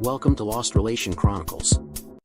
Welcome to Lost Relation Chronicles.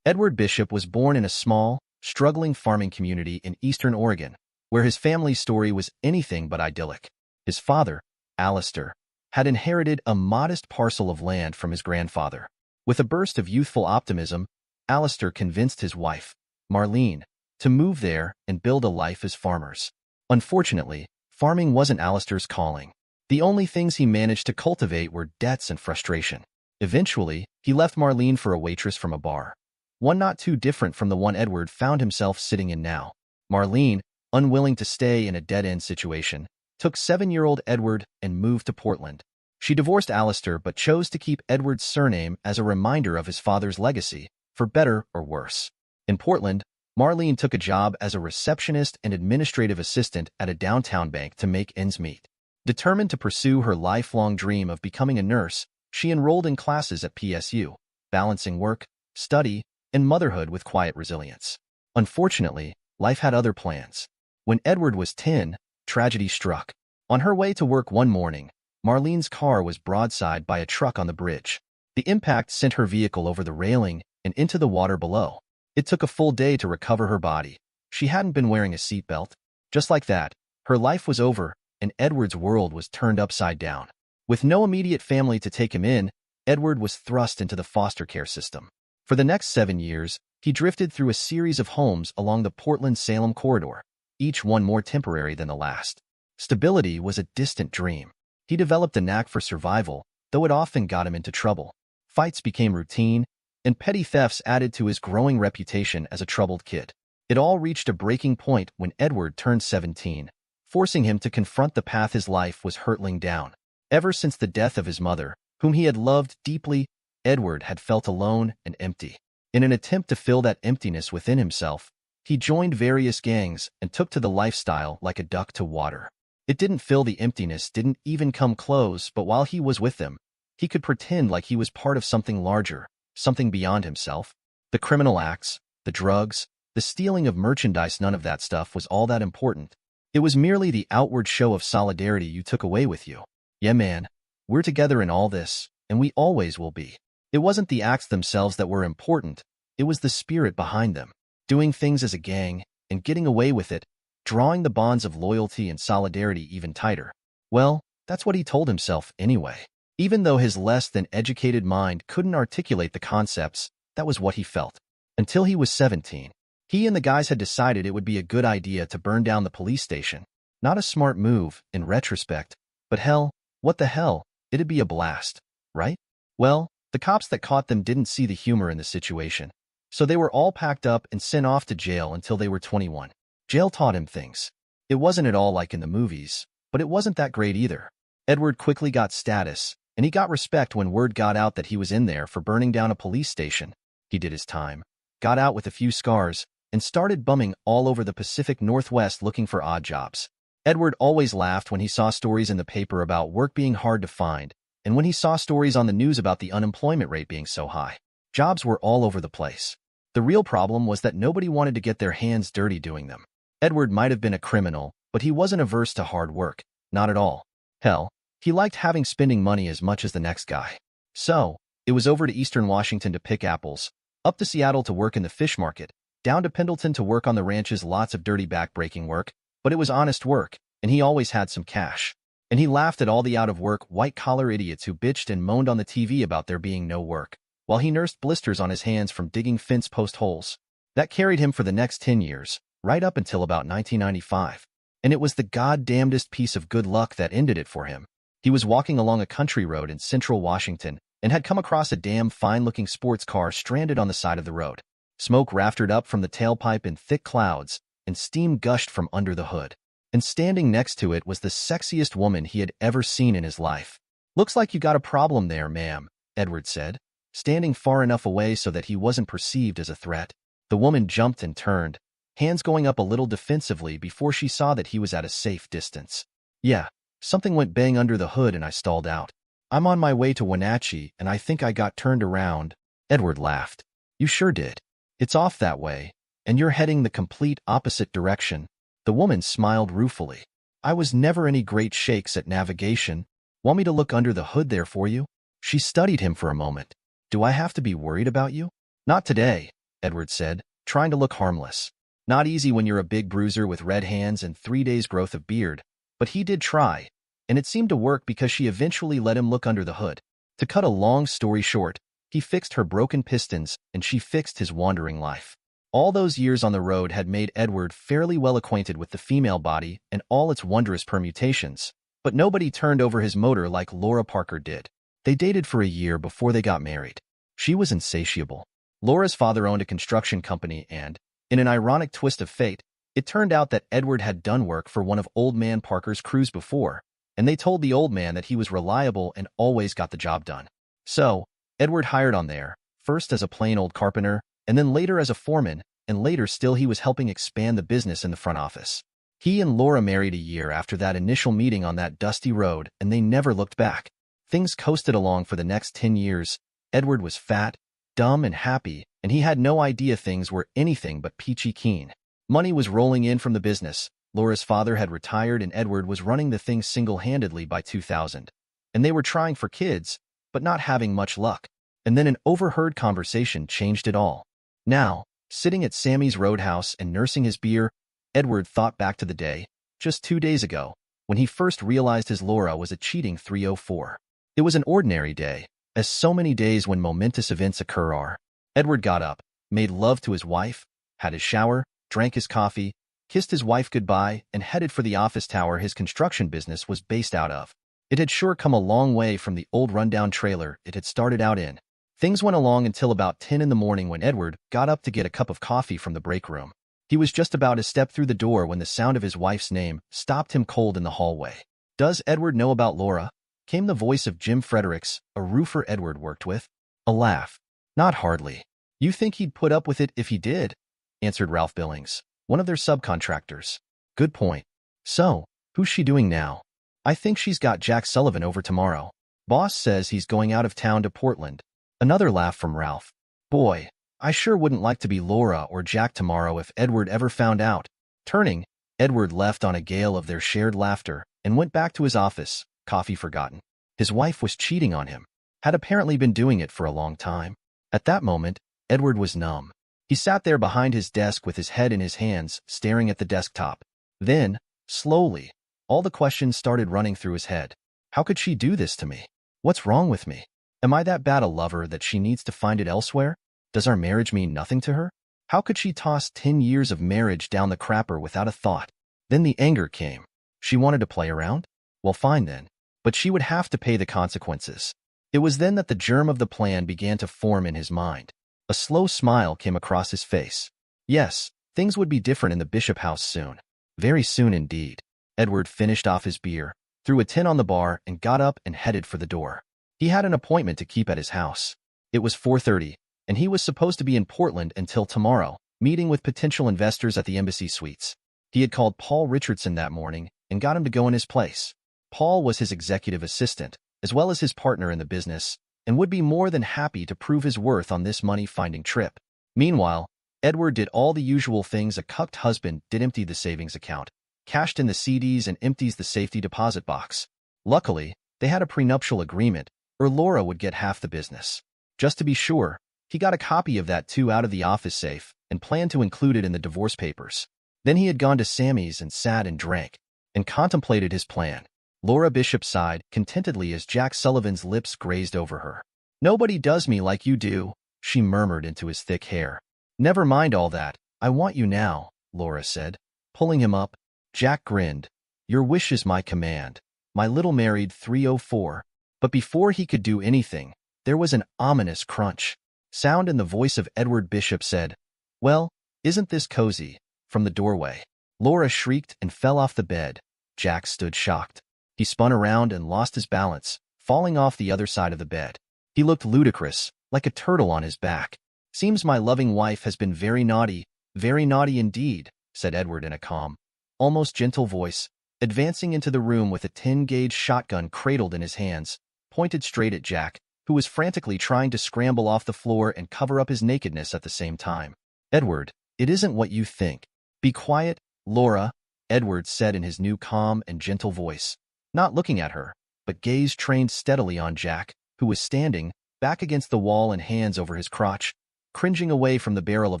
Edward Bishop was born in a small, struggling farming community in eastern Oregon, where his family's story was anything but idyllic. His father, Alistair, had inherited a modest parcel of land from his grandfather. With a burst of youthful optimism, Alistair convinced his wife, Marlene, to move there and build a life as farmers. Unfortunately, farming wasn't Alistair's calling. The only things he managed to cultivate were debts and frustration. Eventually, he left Marlene for a waitress from a bar, one not too different from the one Edward found himself sitting in now. Marlene, unwilling to stay in a dead-end situation, took 7-year-old Edward and moved to Portland. She divorced Alistair but chose to keep Edward's surname as a reminder of his father's legacy, for better or worse. In Portland, Marlene took a job as a receptionist and administrative assistant at a downtown bank to make ends meet. Determined to pursue her lifelong dream of becoming a nurse, she enrolled in classes at PSU, balancing work, study, and motherhood with quiet resilience. Unfortunately, life had other plans. When Edward was 10, tragedy struck. On her way to work one morning, Marlene's car was broadsided by a truck on the bridge. The impact sent her vehicle over the railing and into the water below. It took a full day to recover her body. She hadn't been wearing a seatbelt. Just like that, her life was over, and Edward's world was turned upside down. With no immediate family to take him in, Edward was thrust into the foster care system. For the next 7 years, he drifted through a series of homes along the Portland-Salem corridor, each one more temporary than the last. Stability was a distant dream. He developed a knack for survival, though it often got him into trouble. Fights became routine, and petty thefts added to his growing reputation as a troubled kid. It all reached a breaking point when Edward turned 17, forcing him to confront the path his life was hurtling down. Ever since the death of his mother, whom he had loved deeply, Edward had felt alone and empty. In an attempt to fill that emptiness within himself, he joined various gangs and took to the lifestyle like a duck to water. It didn't fill the emptiness, didn't even come close, but while he was with them, he could pretend like he was part of something larger, something beyond himself. The criminal acts, the drugs, the stealing of merchandise, none of that stuff was all that important. It was merely the outward show of solidarity you took away with you. Yeah, man, we're together in all this, and we always will be. It wasn't the acts themselves that were important, it was the spirit behind them. Doing things as a gang, and getting away with it, drawing the bonds of loyalty and solidarity even tighter. Well, that's what he told himself anyway. Even though his less-than-educated mind couldn't articulate the concepts, that was what he felt. Until he was 17. He and the guys had decided it would be a good idea to burn down the police station. Not a smart move, in retrospect, but hell, what the hell, it'd be a blast, right? Well, the cops that caught them didn't see the humor in the situation, so they were all packed up and sent off to jail until they were 21. Jail taught him things. It wasn't at all like in the movies, but it wasn't that great either. Edward quickly got status, and he got respect when word got out that he was in there for burning down a police station. He did his time, got out with a few scars, and started bumming all over the Pacific Northwest looking for odd jobs. Edward always laughed when he saw stories in the paper about work being hard to find, and when he saw stories on the news about the unemployment rate being so high. Jobs were all over the place. The real problem was that nobody wanted to get their hands dirty doing them. Edward might have been a criminal, but he wasn't averse to hard work, not at all. Hell, he liked spending money as much as the next guy. So, it was over to eastern Washington to pick apples, up to Seattle to work in the fish market, down to Pendleton to work on the ranches, lots of dirty back-breaking work, but it was honest work, and he always had some cash. And he laughed at all the out-of-work, white-collar idiots who bitched and moaned on the TV about there being no work, while he nursed blisters on his hands from digging fence post holes. That carried him for the next 10 years, right up until about 1995. And it was the goddamnedest piece of good luck that ended it for him. He was walking along a country road in central Washington and had come across a damn fine-looking sports car stranded on the side of the road. Smoke raftered up from the tailpipe in thick clouds, and steam gushed from under the hood. And standing next to it was the sexiest woman he had ever seen in his life. "Looks like you got a problem there, ma'am," Edward said, standing far enough away so that he wasn't perceived as a threat. The woman jumped and turned, hands going up a little defensively before she saw that he was at a safe distance. "Yeah, something went bang under the hood and I stalled out. I'm on my way to Wenatchee and I think I got turned around." Edward laughed. "You sure did. It's off that way, and you're heading the complete opposite direction." The woman smiled ruefully. "I was never any great shakes at navigation. Want me to look under the hood there for you?" She studied him for a moment. Do I have to be worried about you? Not today, Edward said, trying to look harmless. Not easy when you're a big bruiser with red hands and 3 days' growth of beard, but he did try, and it seemed to work because she eventually let him look under the hood. To cut a long story short, he fixed her broken pistons and she fixed his wandering life. All those years on the road had made Edward fairly well acquainted with the female body and all its wondrous permutations, but nobody turned over his motor like Laura Parker did. They dated for a year before they got married. She was insatiable. Laura's father owned a construction company and, in an ironic twist of fate, it turned out that Edward had done work for one of Old Man Parker's crews before, and they told the old man that he was reliable and always got the job done. So, Edward hired on there, first as a plain old carpenter, and then later as a foreman, and later still he was helping expand the business in the front office. He and Laura married a year after that initial meeting on that dusty road, and they never looked back. Things coasted along for the next 10 years. Edward was fat, dumb, and happy, and he had no idea things were anything but peachy keen. Money was rolling in from the business. Laura's father had retired and Edward was running the thing single-handedly by 2000. And they were trying for kids, but not having much luck. And then an overheard conversation changed it all. Now, sitting at Sammy's Roadhouse and nursing his beer, Edward thought back to the day, just 2 days ago, when he first realized his Laura was a cheating 304. It was an ordinary day, as so many days when momentous events occur are. Edward got up, made love to his wife, had his shower, drank his coffee, kissed his wife goodbye, and headed for the office tower his construction business was based out of. It had sure come a long way from the old rundown trailer it had started out in. Things went along until about 10 in the morning when Edward got up to get a cup of coffee from the break room. He was just about to step through the door when the sound of his wife's name stopped him cold in the hallway. "Does Edward know about Laura?" came the voice of Jim Fredericks, a roofer Edward worked with. A laugh. "Not hardly. You think he'd put up with it if he did?" answered Ralph Billings, one of their subcontractors. "Good point. So, who's she doing now?" "I think she's got Jack Sullivan over tomorrow. Boss says he's going out of town to Portland." Another laugh from Ralph. "Boy, I sure wouldn't like to be Laura or Jack tomorrow if Edward ever found out." Turning, Edward left on a gale of their shared laughter and went back to his office, coffee forgotten. His wife was cheating on him, had apparently been doing it for a long time. At that moment, Edward was numb. He sat there behind his desk with his head in his hands, staring at the desktop. Then, slowly, all the questions started running through his head. How could she do this to me? What's wrong with me? Am I that bad a lover that she needs to find it elsewhere? Does our marriage mean nothing to her? How could she toss 10 years of marriage down the crapper without a thought? Then the anger came. She wanted to play around? Well, fine then. But she would have to pay the consequences. It was then that the germ of the plan began to form in his mind. A slow smile came across his face. Yes, things would be different in the Bishop house soon. Very soon indeed. Edward finished off his beer, threw a tin on the bar, and got up and headed for the door. He had an appointment to keep at his house. It was 4:30, and he was supposed to be in Portland until tomorrow, meeting with potential investors at the Embassy Suites. He had called Paul Richardson that morning and got him to go in his place. Paul was his executive assistant, as well as his partner in the business, and would be more than happy to prove his worth on this money-finding trip. Meanwhile, Edward did all the usual things a cucked husband did: empty the savings account, cashed in the CDs, and empties the safety deposit box. Luckily, they had a prenuptial agreement, or Laura would get half the business. Just to be sure, he got a copy of that too out of the office safe and planned to include it in the divorce papers. Then he had gone to Sammy's and sat and drank, and contemplated his plan. Laura Bishop sighed contentedly as Jack Sullivan's lips grazed over her. "Nobody does me like you do," she murmured into his thick hair. "Never mind all that. I want you now," Laura said, pulling him up. Jack grinned. "Your wish is my command, my little married 304. But before he could do anything, there was an ominous crunch. Sound in the voice of Edward Bishop said, "Well, isn't this cozy?" from the doorway. Laura shrieked and fell off the bed. Jack stood shocked. He spun around and lost his balance, falling off the other side of the bed. He looked ludicrous, like a turtle on his back. "Seems my loving wife has been very naughty indeed," said Edward in a calm, almost gentle voice, advancing into the room with a 10-gauge shotgun cradled in his hands, pointed straight at Jack, who was frantically trying to scramble off the floor and cover up his nakedness at the same time. "Edward, it isn't what you think." "Be quiet, Laura," Edward said in his new calm and gentle voice, not looking at her, but gaze trained steadily on Jack, who was standing, back against the wall and hands over his crotch, cringing away from the barrel of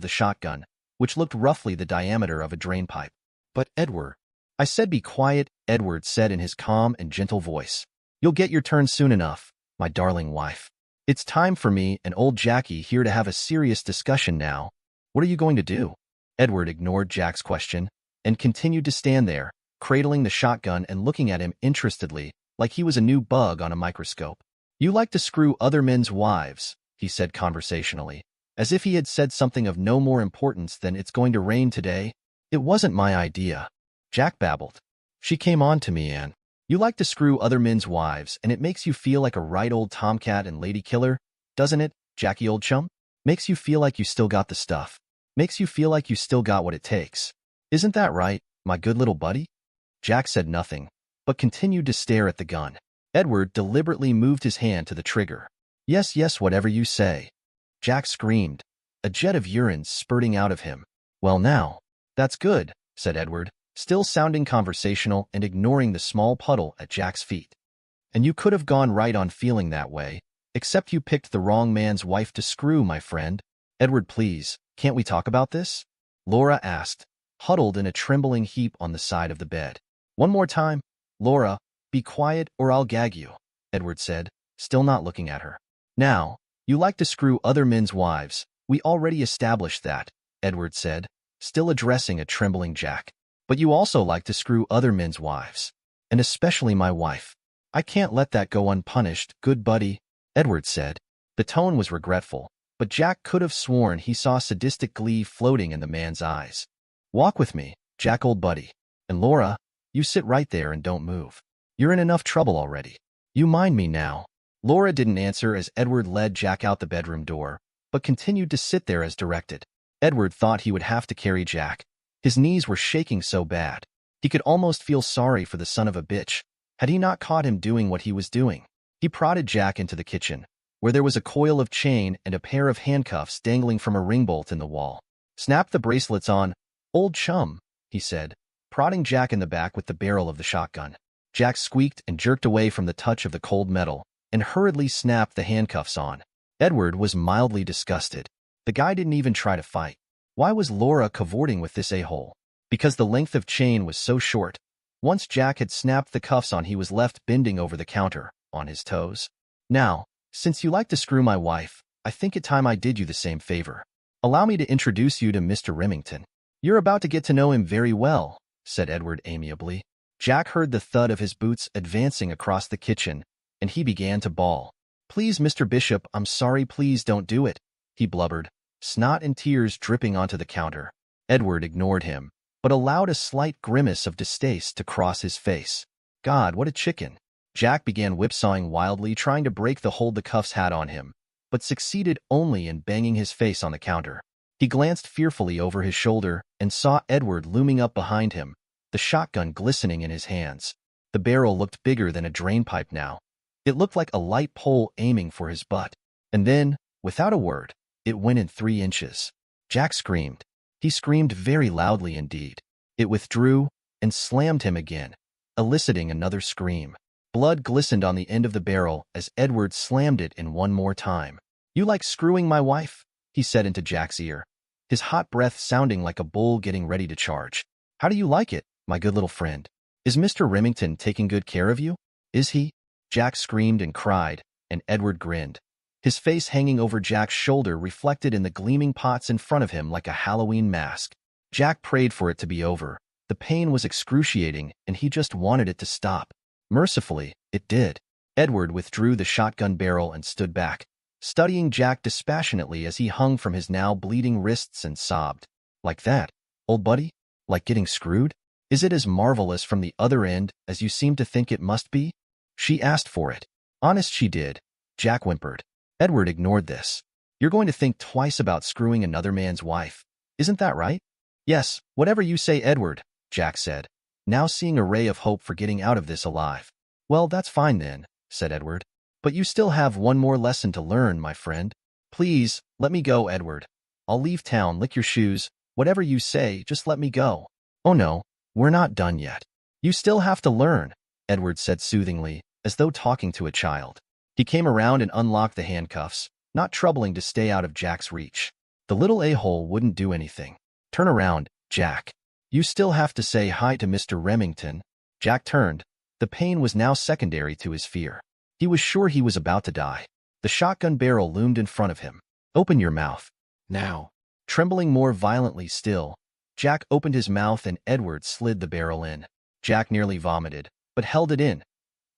the shotgun, which looked roughly the diameter of a drainpipe. But Edward, I said be quiet, Edward said in his calm and gentle voice. You'll get your turn soon enough, my darling wife. It's time for me and old Jackie here to have a serious discussion now. What are you going to do? Edward ignored Jack's question and continued to stand there, cradling the shotgun and looking at him interestedly, like he was a new bug on a microscope. You like to screw other men's wives, he said conversationally, as if he had said something of no more importance than it's going to rain today. It wasn't my idea, Jack babbled. She came on to me and, you like to screw other men's wives and it makes you feel like a right old tomcat and lady killer, doesn't it, Jackie old chum? Makes you feel like you still got the stuff. Makes you feel like you still got what it takes. Isn't that right, my good little buddy? Jack said nothing, but continued to stare at the gun. Edward deliberately moved his hand to the trigger. Yes, yes, whatever you say. Jack screamed, a jet of urine spurting out of him. Well now, that's good, said Edward, still sounding conversational and ignoring the small puddle at Jack's feet. And you could have gone right on feeling that way, except you picked the wrong man's wife to screw, my friend. Edward, please, can't we talk about this? Laura asked, huddled in a trembling heap on the side of the bed. One more time, Laura, be quiet or I'll gag you, Edward said, still not looking at her. Now, you like to screw other men's wives. We already established that, Edward said, still addressing a trembling Jack. But you also like to screw other men's wives, and especially my wife. I can't let that go unpunished, good buddy, Edward said. The tone was regretful, but Jack could have sworn he saw sadistic glee floating in the man's eyes. Walk with me, Jack old buddy. And Laura, you sit right there and don't move. You're in enough trouble already. You mind me now. Laura didn't answer as Edward led Jack out the bedroom door, but continued to sit there as directed. Edward thought he would have to carry Jack. His knees were shaking so bad. He could almost feel sorry for the son of a bitch, had he not caught him doing what he was doing. He prodded Jack into the kitchen, where there was a coil of chain and a pair of handcuffs dangling from a ring bolt in the wall. Snap the bracelets on, old chum, he said, prodding Jack in the back with the barrel of the shotgun. Jack squeaked and jerked away from the touch of the cold metal, and hurriedly snapped the handcuffs on. Edward was mildly disgusted. The guy didn't even try to fight. Why was Laura cavorting with this a-hole? Because the length of chain was so short. Once Jack had snapped the cuffs on, he was left bending over the counter, on his toes. Now, since you like to screw my wife, I think it time I did you the same favor. Allow me to introduce you to Mr. Remington. You're about to get to know him very well, said Edward amiably. Jack heard the thud of his boots advancing across the kitchen, and he began to bawl. Please, Mr. Bishop, I'm sorry, please don't do it, he blubbered, snot and tears dripping onto the counter. Edward ignored him, but allowed a slight grimace of distaste to cross his face. God, what a chicken. Jack began whipsawing wildly, trying to break the hold the cuffs had on him, but succeeded only in banging his face on the counter. He glanced fearfully over his shoulder and saw Edward looming up behind him, the shotgun glistening in his hands. The barrel looked bigger than a drainpipe now. It looked like a light pole aiming for his butt. And then, without a word, it went in 3 inches. Jack screamed. He screamed very loudly indeed. It withdrew and slammed him again, eliciting another scream. Blood glistened on the end of the barrel as Edward slammed it in one more time. You like screwing my wife? He said into Jack's ear, his hot breath sounding like a bull getting ready to charge. How do you like it, my good little friend? Is Mr. Remington taking good care of you? Is he? Jack screamed and cried, and Edward grinned. His face hanging over Jack's shoulder reflected in the gleaming pots in front of him like a Halloween mask. Jack prayed for it to be over. The pain was excruciating, and he just wanted it to stop. Mercifully, it did. Edward withdrew the shotgun barrel and stood back, studying Jack dispassionately as he hung from his now bleeding wrists and sobbed. Like that, old buddy? Like getting screwed? Is it as marvelous from the other end as you seem to think it must be? She asked for it. Honest she did, Jack whimpered. Edward ignored this. You're going to think twice about screwing another man's wife. Isn't that right? Yes, whatever you say, Edward, Jack said, now seeing a ray of hope for getting out of this alive. Well, that's fine then, said Edward. But you still have one more lesson to learn, my friend. Please, let me go, Edward. I'll leave town, lick your shoes. Whatever you say, just let me go. Oh no, we're not done yet. You still have to learn, Edward said soothingly, as though talking to a child. He came around and unlocked the handcuffs, not troubling to stay out of Jack's reach. The little a-hole wouldn't do anything. Turn around, Jack. You still have to say hi to Mr. Remington. Jack turned. The pain was now secondary to his fear. He was sure he was about to die. The shotgun barrel loomed in front of him. Open your mouth. Now. Trembling more violently still, Jack opened his mouth and Edward slid the barrel in. Jack nearly vomited, but held it in.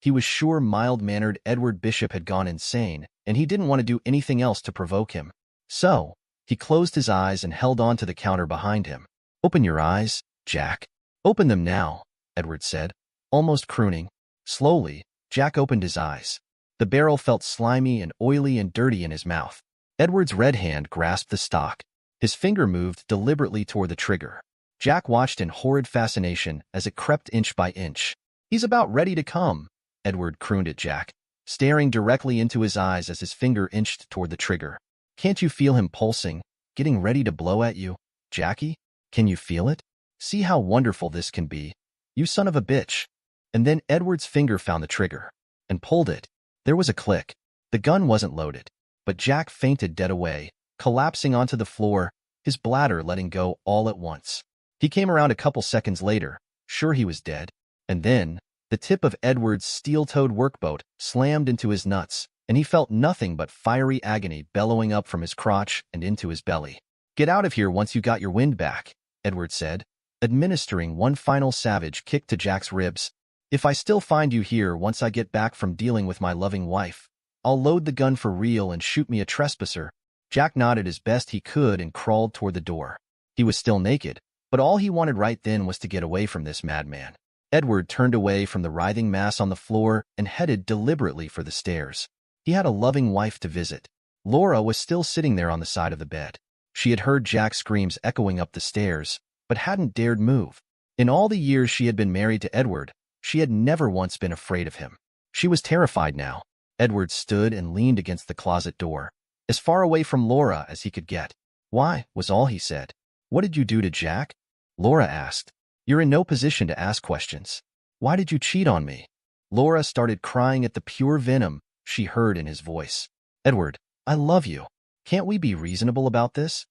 He was sure mild-mannered Edward Bishop had gone insane, and he didn't want to do anything else to provoke him. So, he closed his eyes and held on to the counter behind him. Open your eyes, Jack. Open them now, Edward said, almost crooning. Slowly, Jack opened his eyes. The barrel felt slimy and oily and dirty in his mouth. Edward's red hand grasped the stock. His finger moved deliberately toward the trigger. Jack watched in horrid fascination as it crept inch by inch. He's about ready to come, Edward crooned at Jack, staring directly into his eyes as his finger inched toward the trigger. Can't you feel him pulsing, getting ready to blow at you, Jackie? Can you feel it? See how wonderful this can be, you son of a bitch. And then Edward's finger found the trigger and pulled it. There was a click. The gun wasn't loaded, but Jack fainted dead away, collapsing onto the floor, his bladder letting go all at once. He came around a couple seconds later, sure he was dead, and then the tip of Edward's steel-toed workboat slammed into his nuts, and he felt nothing but fiery agony bellowing up from his crotch and into his belly. Get out of here once you got your wind back, Edward said, administering one final savage kick to Jack's ribs. If I still find you here once I get back from dealing with my loving wife, I'll load the gun for real and shoot me a trespasser. Jack nodded as best he could and crawled toward the door. He was still naked, but all he wanted right then was to get away from this madman. Edward turned away from the writhing mass on the floor and headed deliberately for the stairs. He had a loving wife to visit. Laura was still sitting there on the side of the bed. She had heard Jack's screams echoing up the stairs, but hadn't dared move. In all the years she had been married to Edward, she had never once been afraid of him. She was terrified now. Edward stood and leaned against the closet door, as far away from Laura as he could get. Why, was all he said. What did you do to Jack? Laura asked. You're in no position to ask questions. Why did you cheat on me? Laura started crying at the pure venom she heard in his voice. Edward, I love you. Can't we be reasonable about this?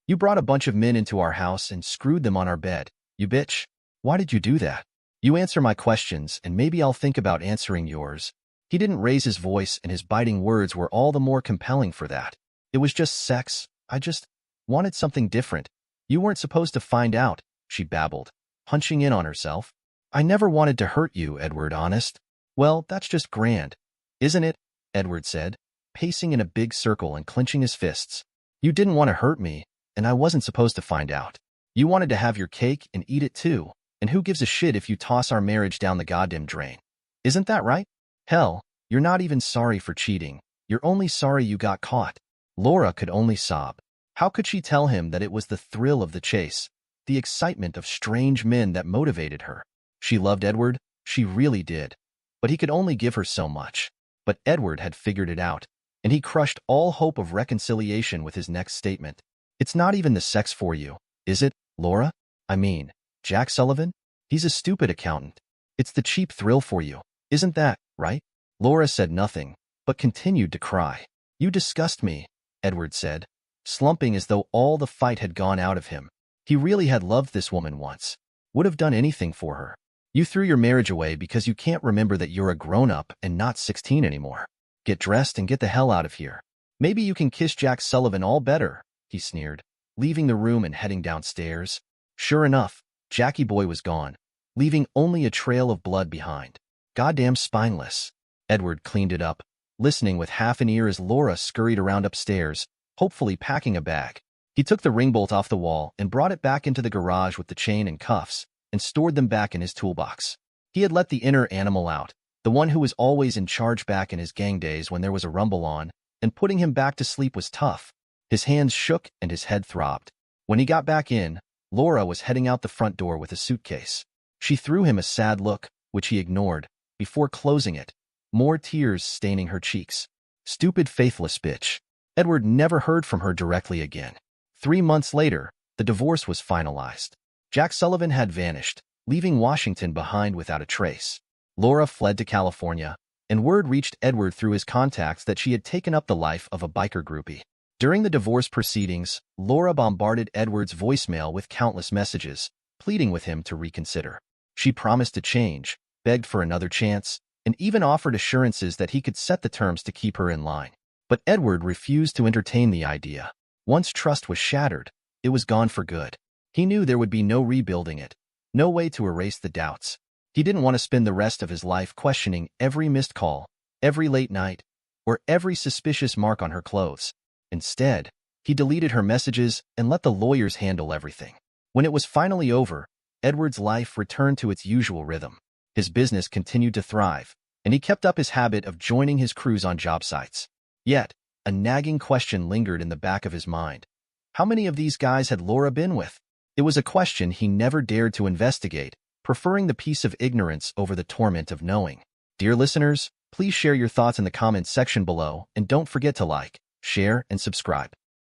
You brought a bunch of men into our house and screwed them on our bed, you bitch. Why did you do that? You answer my questions and maybe I'll think about answering yours. He didn't raise his voice and his biting words were all the more compelling for that. It was just sex. I just wanted something different. You weren't supposed to find out, she babbled, hunching in on herself. I never wanted to hurt you, Edward, honest. Well, that's just grand, isn't it? Edward said, pacing in a big circle and clenching his fists. You didn't want to hurt me, and I wasn't supposed to find out. You wanted to have your cake and eat it too, and who gives a shit if you toss our marriage down the goddamn drain? Isn't that right? Hell, you're not even sorry for cheating. You're only sorry you got caught. Laura could only sob. How could she tell him that it was the thrill of the chase, the excitement of strange men that motivated her? She loved Edward, she really did. But he could only give her so much. But Edward had figured it out, and he crushed all hope of reconciliation with his next statement. It's not even the sex for you, is it, Laura? I mean, Jack Sullivan? He's a stupid accountant. It's the cheap thrill for you, isn't that, right? Laura said nothing, but continued to cry. You disgust me, Edward said, slumping as though all the fight had gone out of him. He really had loved this woman once, would have done anything for her. You threw your marriage away because you can't remember that you're a grown-up and not 16 anymore. Get dressed and get the hell out of here. Maybe you can kiss Jack Sullivan all better, he sneered, leaving the room and heading downstairs. Sure enough, Jackie boy was gone, leaving only a trail of blood behind. Goddamn spineless. Edward cleaned it up, listening with half an ear as Laura scurried around upstairs, hopefully packing a bag. He took the ring bolt off the wall and brought it back into the garage with the chain and cuffs, and stored them back in his toolbox. He had let the inner animal out, the one who was always in charge back in his gang days when there was a rumble on, and putting him back to sleep was tough. His hands shook and his head throbbed. When he got back in, Laura was heading out the front door with a suitcase. She threw him a sad look, which he ignored, before closing it, more tears staining her cheeks. Stupid, faithless bitch. Edward never heard from her directly again. 3 months later, the divorce was finalized. Jack Sullivan had vanished, leaving Washington behind without a trace. Laura fled to California, and word reached Edward through his contacts that she had taken up the life of a biker groupie. During the divorce proceedings, Laura bombarded Edward's voicemail with countless messages, pleading with him to reconsider. She promised to change, begged for another chance, and even offered assurances that he could set the terms to keep her in line. But Edward refused to entertain the idea. Once trust was shattered, it was gone for good. He knew there would be no rebuilding it, no way to erase the doubts. He didn't want to spend the rest of his life questioning every missed call, every late night, or every suspicious mark on her clothes. Instead, he deleted her messages and let the lawyers handle everything. When it was finally over, Edward's life returned to its usual rhythm. His business continued to thrive, and he kept up his habit of joining his crews on job sites. Yet, a nagging question lingered in the back of his mind. How many of these guys had Laura been with? It was a question he never dared to investigate, preferring the peace of ignorance over the torment of knowing. Dear listeners, please share your thoughts in the comments section below, and don't forget to like, share, and subscribe.